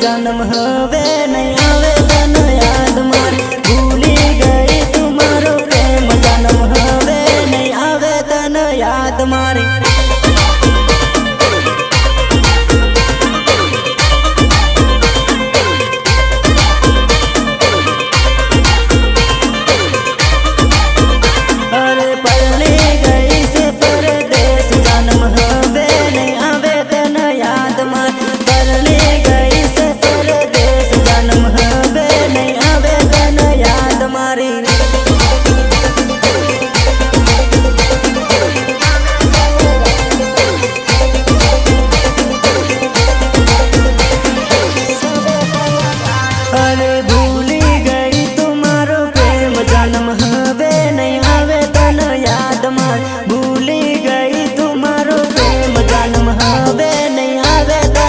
जन्म हवे नहीं आवे तन याद मारी भूली गई तुम्हारो प्रेम जन्म हवे नहीं आवे तन याद मारी। अरे पढ़ने गई से परदेश जन्म हवे नहीं आवे तन याद मारी